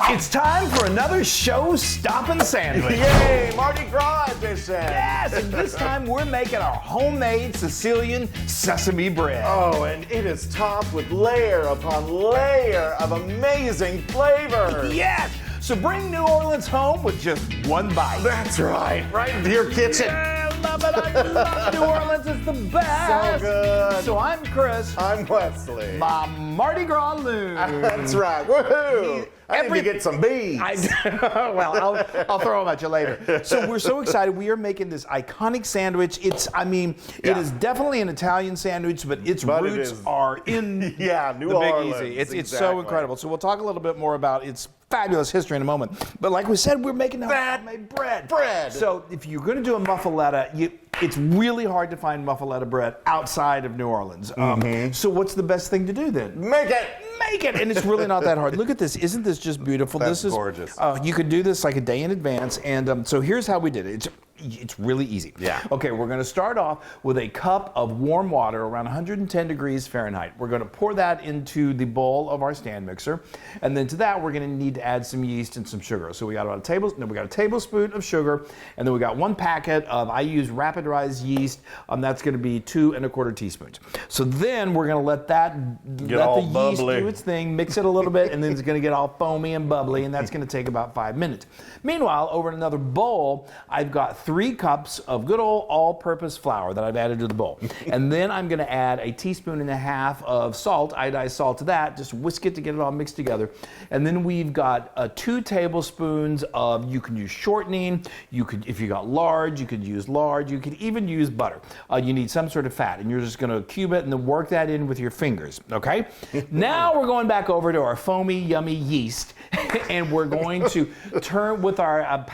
It's time for another show-stopping sandwich. Yay, Mardi Gras edition. Yes, and this time we're making our homemade Sicilian sesame bread. Oh, and it is topped with layer upon layer of amazing flavor. Yes, so bring New Orleans home with just one bite. That's right into your kitchen. Yeah, I love it. I love New Orleans. It's the best. So good. So I'm Chris. I'm Wesley. My Mardi Gras Loon. That's right. Woohoo! I need to get some beads. Well, I'll throw them at you later. So we're so excited. We are making this iconic sandwich. It is definitely an Italian sandwich, but its roots are in New the Orleans. Big Easy. It's so incredible. So we'll talk a little bit more about its fabulous history in a moment. But like we said, we're making homemade bread. So if you're going to do a muffuletta, it's really hard to find muffuletta bread outside of New Orleans. So what's the best thing to do then? Make it. And it's really not that hard. Look at this. Isn't this just beautiful? This is gorgeous. You could do this like a day in advance. And so here's how we did it. It's really easy. Yeah. Okay, we're going to start off with a cup of warm water around 110 degrees Fahrenheit. We're going to pour that into the bowl of our stand mixer. And then to that, we're going to need to add some yeast and some sugar. So we got about a tablespoon of sugar. And then we got one packet of, I use rapid rise yeast. That's going to be 2 1/4 teaspoons. So then we're going to let the yeast do its thing, mix it a little bit, and then it's going to get all foamy and bubbly, and that's going to take about 5 minutes. Meanwhile, over in another bowl, I've got 3 cups of good old all-purpose flour that I've added to the bowl. And then I'm going to add a 1.5 teaspoons of salt, iodized salt to that, just whisk it to get it all mixed together. And then we've got 2 tablespoons of, you can use shortening, if you got large, you could use large, you could even use butter. You need some sort of fat, and you're just going to cube it and then work that in with your fingers, okay? Now we're going back over to our foamy, yummy yeast, and we're going to turn with our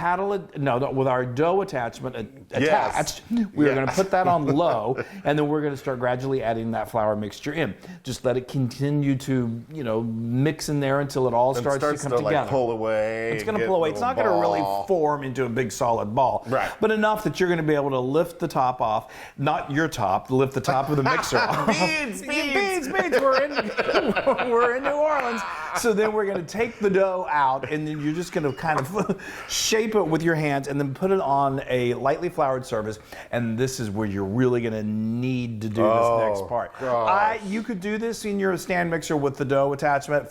with our dough attachment attached. We're going to put that on low, and then we're going to start gradually adding that flour mixture in. Just let it continue to, mix in there until it all starts to come together. Like pull away. It's going to pull away. It's not going to really form into a big solid ball, right? But enough that you're going to be able to lift the top off. Not your top. Lift the top of the mixer off. Beads. We're in New Orleans. So then we're going to take the dough out, and then you're just going to kind of shape it with your hands, and then put it on a lightly floured surface. And this is where you're really going to need to do this next part. You could do this in your stand mixer with the dough attachment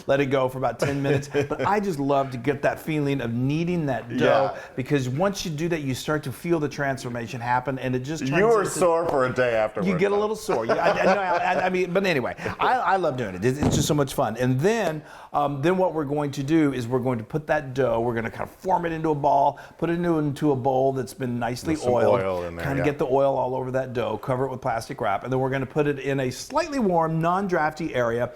let it go for about 10 minutes. But I just love to get that feeling of kneading that dough, because once you do that, you start to feel the transformation happen, and it just turns. You were sore for a day afterwards. You get a little sore. But anyway, I love doing it. It's just so much fun. And then what we're going to do is we're going to put that dough, we're going to kind of form it into a ball, put it into a bowl that's been nicely oiled, oil in there, kind of get the oil all over that dough, cover it with plastic wrap, and then we're going to put it in a slightly warm, non-drafty area,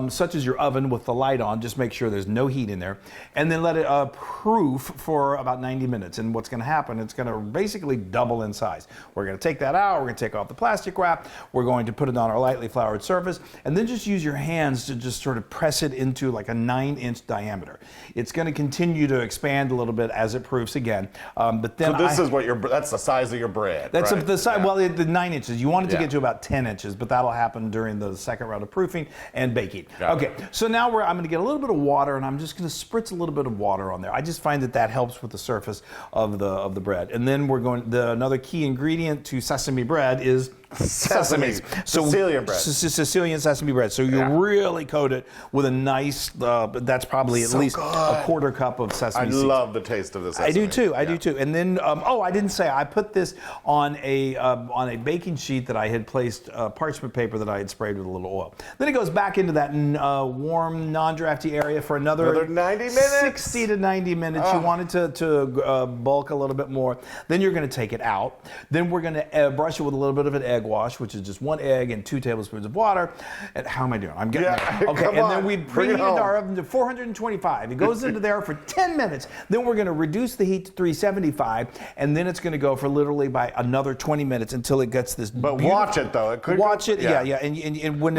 such as your oven with the light on. Just make sure there's no heat in there, and then let it proof for about 90 minutes. And what's going to happen, it's going to basically double in size. We're going to take that out, we're going to take off the plastic wrap, we're going to put it on our lightly floured surface, and then just use your hands to just sort of press it into like a 9-inch diameter. It's going to continue to expand a little bit as it proofs again. But then that's the size of your bread. That's the size. Well, the 9 inches. You want it to get to about 10 inches, but that'll happen during the second round of proofing and baking. Okay, so now I'm going to get a little bit of water, and I'm just going to spritz a little bit of water on there. I just find that helps with the surface of the bread. And then another key ingredient to sesame bread is sesame. Sicilian bread. Sicilian sesame bread. So you really coat it with a nice, that's probably at least a 1/4 cup of sesame seeds. I love the taste of the sesame. I do too. And then, I didn't say, I put this on a baking sheet that I had placed parchment paper that I had sprayed with a little oil. Then it goes back into that warm, non-drafty area for another 90 minutes. 60 to 90 minutes. You want it to bulk a little bit more. Then you're going to take it out. Then we're going to brush it with a little bit of an egg wash, which is just 1 egg and 2 tablespoons of water. And how am I doing? I'm getting there. Okay, and then we preheat our oven to 425. It goes into there for 10 minutes. Then we're going to reduce the heat to 375, and then it's going to go for literally by another 20 minutes until it gets this. But watch it though. It could watch it, yeah. And when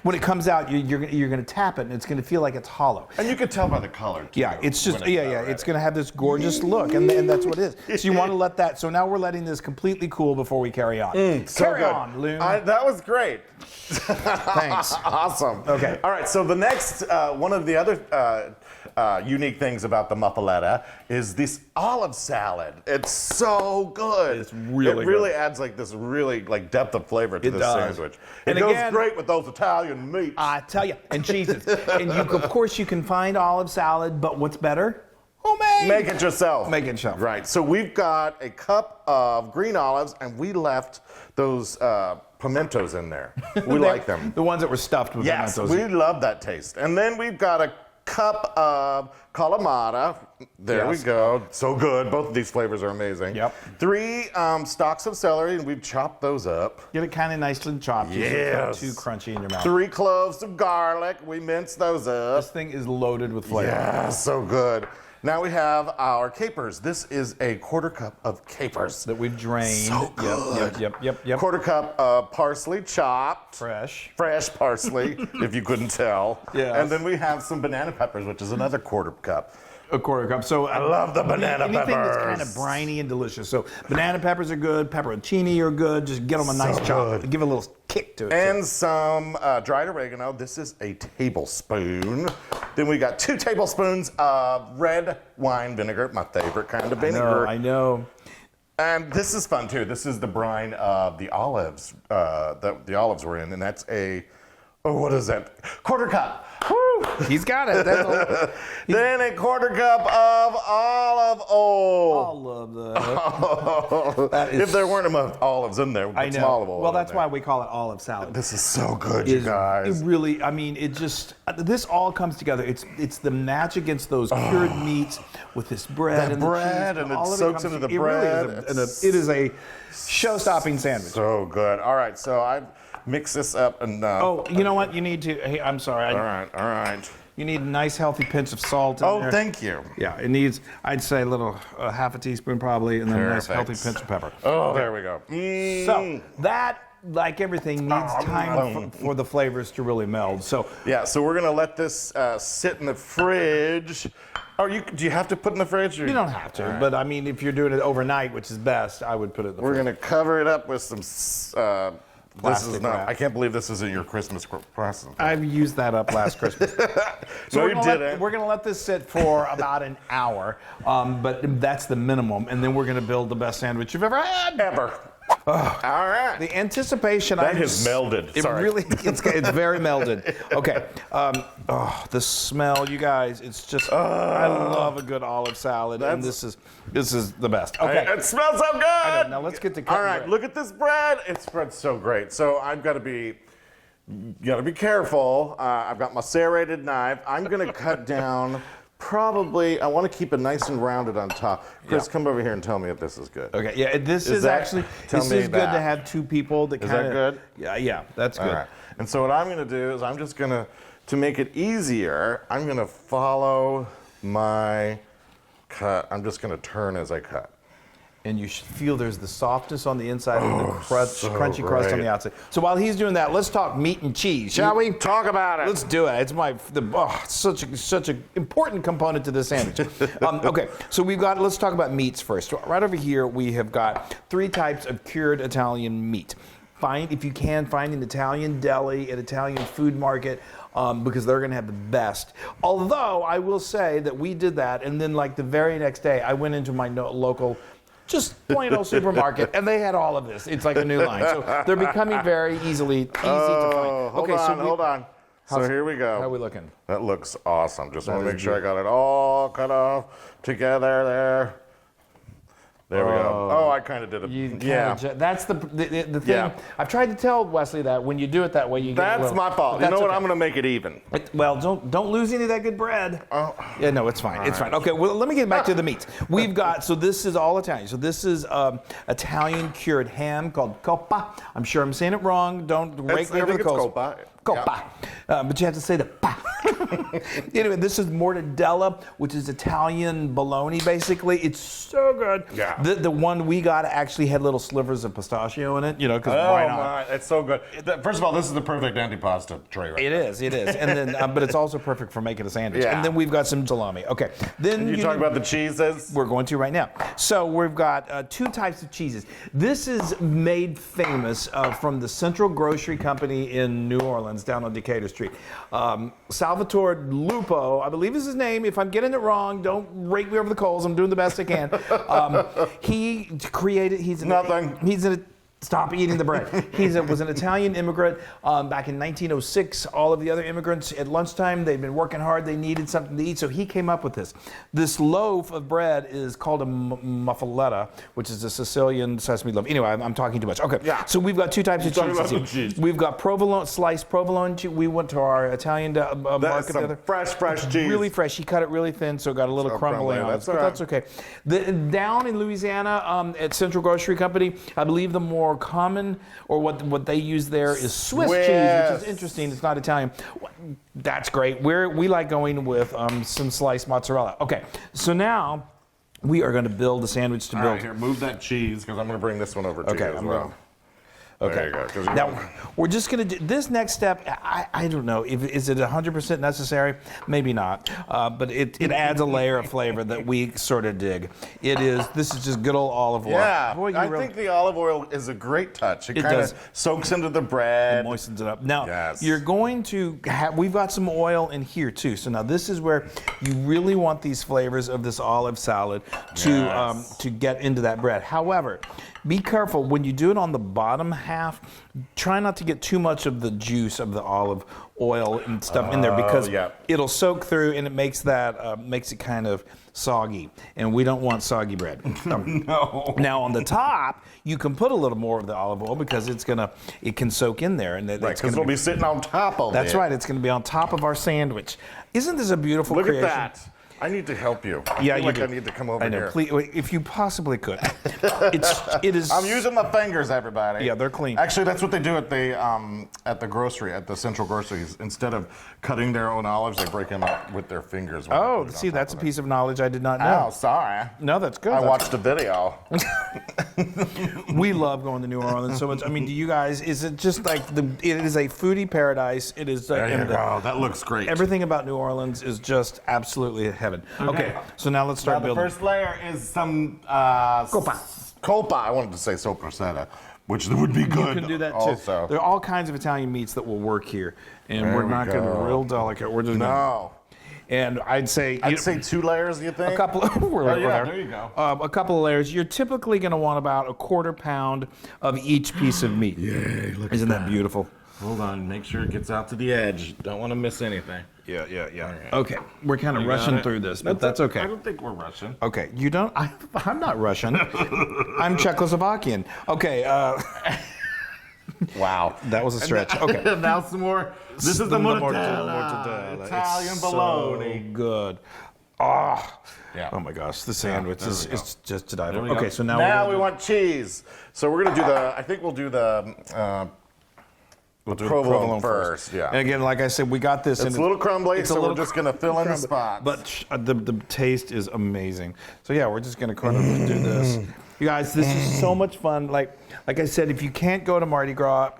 when it comes out, you're going to tap it, and it's going to feel like it's hollow. And you can tell by the color too. Yeah, it's just it's going to have this gorgeous look, and that's what it is. So you want to let that. So now we're letting this completely cool before we carry on. Carry on, Loon. That was great. Thanks. Awesome. Okay. All right. So the next one of the other unique things about the Muffuletta is this olive salad. It's so good. It's really It really good. adds like this really like depth of flavor to It this does. sandwich. And It goes again- great with those Italian meats. I tell you, and cheeses. And of course, you can find olive salad, but what's better? Homemade. Make it yourself. Make it yourself. Right. So we've got a cup of green olives, and we left those pimentos in there. We like them. The ones that were stuffed with Yes, pimentos. we love that taste. And then we've got a cup of Kalamata. There we Yes. go. So good. Both of these flavors are amazing. Yep. 3 stalks of celery, and we've chopped those up. Get it kind of nicely chopped. So it's not Yes. too crunchy in your mouth. 3 cloves of garlic. We minced those up. This thing is loaded with flavor. Yeah, so good. Now we have our capers. This is a 1/4 cup of capers. That we've drained. So good. Yep. 1/4 cup of parsley chopped. Fresh. Fresh parsley, if you couldn't tell. Yes. And then we have some banana peppers, which is another 1/4 cup. A 1/4 cup. So I love the banana anything that's kind peppers. of briny and delicious. So banana peppers are good. Pepperoncini are good. Just get them a nice chop. good. Give it a little kick to it. And some dried oregano. This is a tablespoon. Then we got 2 tablespoons of red wine vinegar, my favorite kind of vinegar. I know. And this is fun too. This is the brine of the olives that the olives were in, and that's what is that? 1/4 cup. Woo! He's got it. That's all. Then a 1/4 cup of olive oil. All of the. That is- If there weren't enough olives in there, we'd I put know. some olive oil Well, in that's there. why we call it olive salad. This is so good, you guys. It really, I mean, it just, this all comes together. It's the match against those cured meats with this bread That and bread, the cheese. and it all of soaks comes into the it bread. Really it is a show-stopping sandwich. So good. All right, so I've mixed this up and. Oh, you know what? You need to, hey, I'm sorry. All right. You need a nice healthy pinch of salt in Oh, there. thank you. Yeah, it needs, I'd say a little, half a teaspoon probably, and then a nice Perfect. healthy pinch of pepper. Oh, there we go. So that, like everything, needs time for the flavors to really meld. So Yeah, so we're gonna let this sit in the fridge. Oh, do you have to put in the fridge? Or? you don't have to, All right. but I mean, if you're doing it overnight, which is best, I would put it in the We're fridge. gonna cover it up with some. This Plastic is not. wrap. I can't believe this isn't your Christmas present. I've used that up last Christmas. No, we're you gonna didn't. We're going to let this sit for about an hour, but that's the minimum, and then we're going to build the best sandwich you've ever had. Ever. All right. The anticipation. That has melded. It Sorry. really, it's very melded. Okay. The smell, you guys. It's just. I love a good olive salad, and this is the best. Okay. It smells so good. I know. Now let's get to All cutting right, bread. look at this bread. It spreads so great. So I've got to be. You got to be careful. I've got my serrated knife. I'm going to cut down. Probably, I want to keep it nice and rounded on top. Chris, Yeah. come over here and tell me if this is good. Okay, yeah, this is that- actually, tell this me is good that. to have 2 people that Is kind that of. good? Yeah, that's good. All right. And so what I'm going to do is I'm just going to make it easier, I'm going to follow my cut. I'm just going to turn as I cut. And you should feel there's the softness on the inside and the so crunchy crust on great. the outside. So while he's doing that, let's talk meat and cheese, shall we? Talk about it. Let's do it. It's such an important component to this sandwich. Okay, so let's talk about meats first. Right over here, we have got 3 types of cured Italian meat. If you can, find an Italian deli, an Italian food market, because they're going to have the best. Although, I will say that we did that, and then like the very next day, I went into my local just plain old supermarket, and they had all of this. It's like a new line. So they're becoming very easy to find. Hold on. So here we go. How are we looking? That looks awesome. Just want to is make sure I got it all cut off together there. There we go. Oh, I kind of did it. That's the thing. Yeah. I've tried to tell Wesley that when you do it that way, you get That's my fault. You know what? I'm going to make it even. Well, don't lose any of that good bread. Oh. Yeah, no, it's fine. It's fine. Okay, well, let me get back to the meats. We've got, so this is all Italian. So this is Italian cured ham called Coppa. I'm sure I'm saying it wrong. Don't rake me over the coals. Coppa. But you have to say the pa. Anyway, this is Mortadella, which is Italian bologna, basically. It's so good. Yeah. The one we got actually had little slivers of pistachio in it, because why not? My, it's so good. First of all, this is the perfect antipasta tray right It is. And then, but it's also perfect for making a sandwich. Yeah. And then we've got some salami. Okay. Then You talk about the cheeses? We're going to right now. So we've got 2 types of cheeses. This is made famous from the Central Grocery Company in New Orleans. ones down on Decatur Street. Salvatore Lupo, I believe is his name. If I'm getting it wrong, don't rake me over the coals. I'm doing the best I can. He created. Stop eating the bread. He was an Italian immigrant back in 1906. All of the other immigrants at lunchtime, they'd been working hard. They needed something to eat, so he came up with this. This loaf of bread is called a muffuletta, which is a Sicilian sesame loaf. Anyway, I'm talking too much. Okay, yeah. So we've got two types of cheese. We've got provolone, sliced provolone cheese. We went to our Italian market the other. Fresh cheese. Really fresh. He cut it really thin, so it got a little crumbly on it. But that's okay. Down in Louisiana, at Central Grocery Company, I believe the more common, or what they use there, is Swiss cheese, which is interesting. It's not Italian. That's great. We like going with some sliced mozzarella. Okay, so now we are going to build the sandwich to build. All right, here, move that cheese because I'm going to bring this one over to you as well. Okay. There you go. Now, we're just going to do this next step. I don't know. Is it 100% necessary? Maybe not. But it adds a layer of flavor that we sort of dig. This is just good old olive oil. Yeah. Boy, I think the olive oil is a great touch. It kind of soaks into the bread. It moistens it up. Now, you're going to we've got some oil in here too. So now this is where you really want these flavors of this olive salad to get into that bread. However, be careful when you do it on the bottom half. Try not to get too much of the juice of the olive oil and stuff in there, because it'll soak through and it makes it kind of soggy, and we don't want soggy bread. No. Now on the top, you can put a little more of the olive oil because it can soak in there, and because it'll be sitting on top of it. That's right. It's going to be on top of our sandwich. Isn't this a beautiful creation? Look at that. I need to help you. Yeah, I feel like I need to come over here. I know. Please, if you possibly could. It is. I'm using my fingers, everybody. Yeah, they're clean. Actually, that's what they do at the grocery, at the Central Groceries. Instead of cutting their own olives, they break them up with their fingers. Oh, see, that's a piece of knowledge I did not know. Oh, sorry. No, that's good. I watched a video. We love going to New Orleans so much. I mean, do you guys? Is it just like it is a foodie paradise? It is. There you go. That looks great. Everything about New Orleans is just absolutely heaven. Okay. So now let's start building. The first layer is some Coppa. I wanted to say sopressata, which would be good. You can do that too. Also. There are all kinds of Italian meats that will work here, and we're not going to be real delicate. We're just And I'd say 2 layers. You think? A couple. There you go. A couple of layers. You're typically going to want about 1/4 pound of each piece of meat. Yay! Isn't that beautiful? Hold on. Make sure it gets out to the edge. Don't want to miss anything. Yeah. Right. Okay, we're kind of rushing through this, but that's okay. I don't think we're rushing. Okay, you don't? I'm not Russian. I'm Czechoslovakian. Okay. Wow. That was a stretch. Okay. Now some more. This is the Mortadella. Italian bologna. So good. Oh. Yeah. Oh my gosh, the sandwich is just to die for. Okay, so now we want cheese. So we're gonna do I think we'll do the. We'll do provolone first. Yeah. And again, like I said, we got this. It's a little crumbly, so we're just going to fill in the spots. But the taste is amazing. So yeah, we're just going to kind of do this. You guys, this is so much fun. Like I said, if you can't go to Mardi Gras,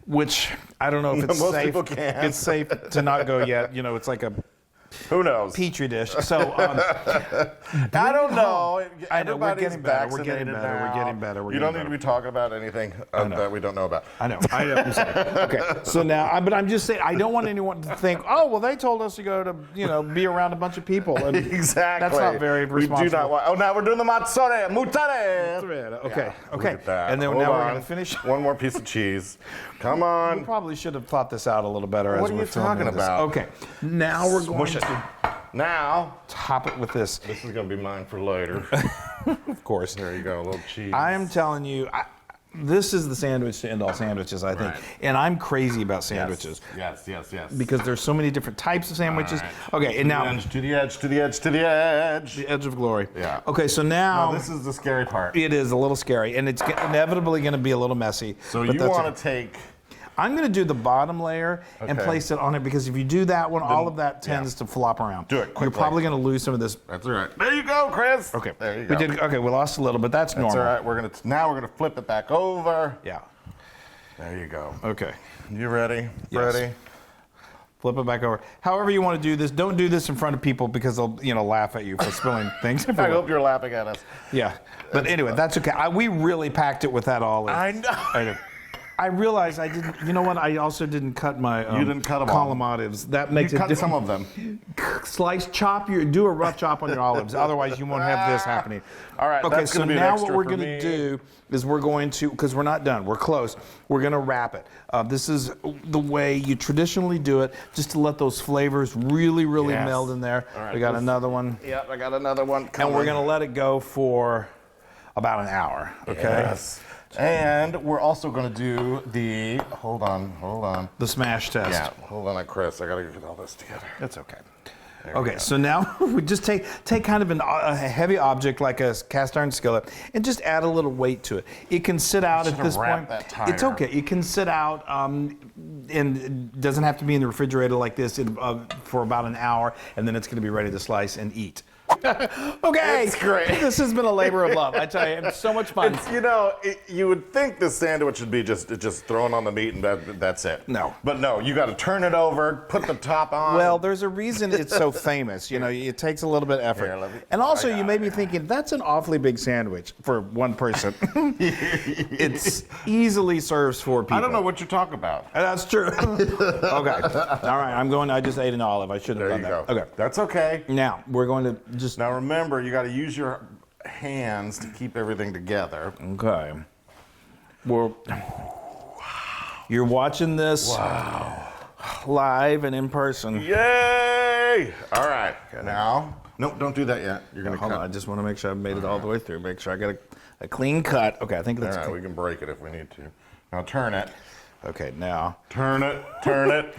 which I don't know if it's Most safe. people can. It's safe to not go yet. You know, it's like a Who knows? Petri dish. So I don't know. I know we're getting better. We're getting better. You don't need to be talking about anything that we don't know about. I know. I'm sorry. Okay. So now, but I'm just saying, I don't want anyone to think, oh, well, they told us to go to, be around a bunch of people. And exactly. That's not very responsible. We do not want. Oh, now we're doing the mozzarella. Okay. Yeah, okay. And then now we're going to finish. One more piece of cheese. Come on. We probably should have thought this out a little better. What are you talking about? Okay. Now we're going to now top it with this. This is going to be mine for later. Of course. There you go, a little cheese. I am telling you, this is the sandwich to end all sandwiches, I think. Right. And I'm crazy about sandwiches. Yes. Because there's so many different types of sandwiches. Right. Okay, and now to the edge. The edge of glory. Yeah. Okay, so now this is the scary part. It is a little scary, and it's inevitably going to be a little messy. So you want to take. I'm going to do the bottom layer and place it on it, because if you do that one, all of that tends to flop around. Do it quickly. You're probably going to lose some of this. That's all right. There you go, Chris. Okay. There you go. Okay, we lost a little, but that's normal. That's all right. Now we're going to flip it back over. Yeah. There you go. Okay. You ready? Yes. Ready? Flip it back over. However you want to do this, don't do this in front of people, because they'll, laugh at you for spilling things. I hope you're laughing at us. Yeah. But anyway, that's okay. We really packed it with that olive. I know. I realized I didn't. You know what? I also didn't cut my. You didn't cut them all. Kalamata olives. That makes You it cut different. some of them. Do a rough chop on your olives. Otherwise, you won't have this happening. All right. Okay, that's so gonna be an now extra what we're for going to me. do is we're going to, because we're not done, we're close. We're going to wrap it. This is the way you traditionally do it, just to let those flavors really Yes. meld in there. All right, We got this- another one, Yep, I got another one. and we're going to let it go for about an hour. Okay. Yes. And we're also going to do the. Hold on. The smash test. Yeah. Hold on, Chris. I got to get all this together. That's okay. Okay, so now we just take kind of a heavy object like a cast iron skillet and just add a little weight to it. It can sit out at Should've this wrapped point. that tire. It's okay. It can sit out and it doesn't have to be in the refrigerator like this for about an hour, and then it's going to be ready to slice and eat. Okay, It's great. This has been a labor of love. I tell you, it's so much fun. You would think this sandwich should be just thrown on the meat and that's it. No. But no, you got to turn it over, put the top on. Well, there's a reason it's so famous. You know, it takes a little bit of effort. Here, let me- And also, I you got may it. be thinking, that's an awfully big sandwich for one person. It's easily serves 4 people. I don't know what you're talking about. That's true. Okay. All right, I just ate an olive. I should have There done you that. go. Okay. That's okay. Now, we're going to just... Now remember, you got to use your hands to keep everything together. Okay. You're watching this live and in person. Yay! All right. Now, nope, don't do that yet. You're going to Hold cut. on, I just want to make sure I've made it all the way through. Make sure I got a clean cut. Okay, I think All that's right, clean. we can break it if we need to. Now turn it. Okay, now... Turn it.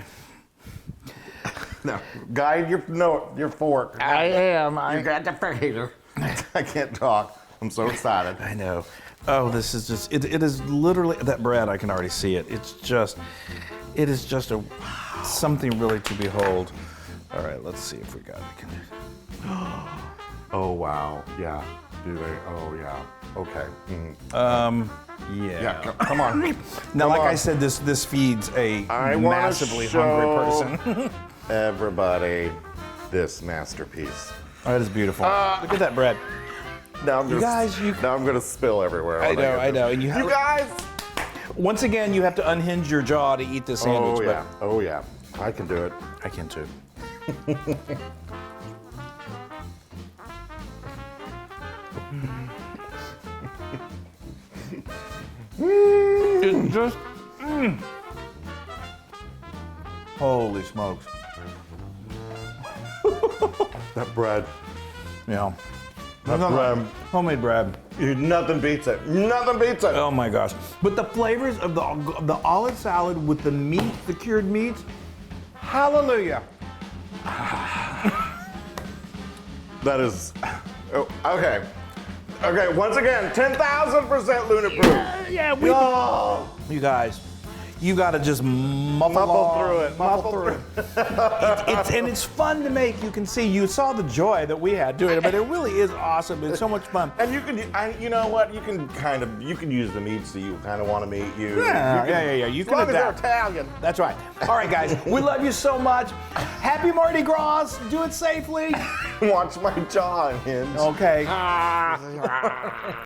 Now, guide your fork. I am. You got the finger. I can't talk. I'm so excited. I know. Oh, this is just, it is literally, that bread, I can already see it. It is just something really to behold. All right, let's see if we got it. Oh, wow. Yeah. Do they? Oh, yeah. Okay. Yeah. Yeah, come on. Now, like on. I said, this feeds a I wanna massively show hungry person. everybody this masterpiece. Oh, that is beautiful. Look at that bread. Now I'm You going to spill everywhere. I when get know. this. And you guys! Once again, you have to unhinge your jaw to eat this sandwich. Oh, yeah. Oh, yeah. I can do it. But I can too. It's just... Holy smokes. That bread. Yeah. That bread. Homemade bread. Nothing beats it. Nothing beats it. Oh my gosh. But the flavors of the olive salad with the meat, the cured meats, hallelujah. That is. Oh, okay. Okay, once again, 10,000% Loon approved. Yeah, Oh, you guys, you gotta just muffle through it. Muffle through it. And it's fun to make. You can see, you saw the joy that we had doing it, but it really is awesome. It's so much fun. and you can, you know what? You can use the meats that you kind of want to meet. You You as can long as they're adapt. Italian. That's right. All right, guys, we love you so much. Happy Mardi Gras. Do it safely. Watch my jaw hinge. Okay.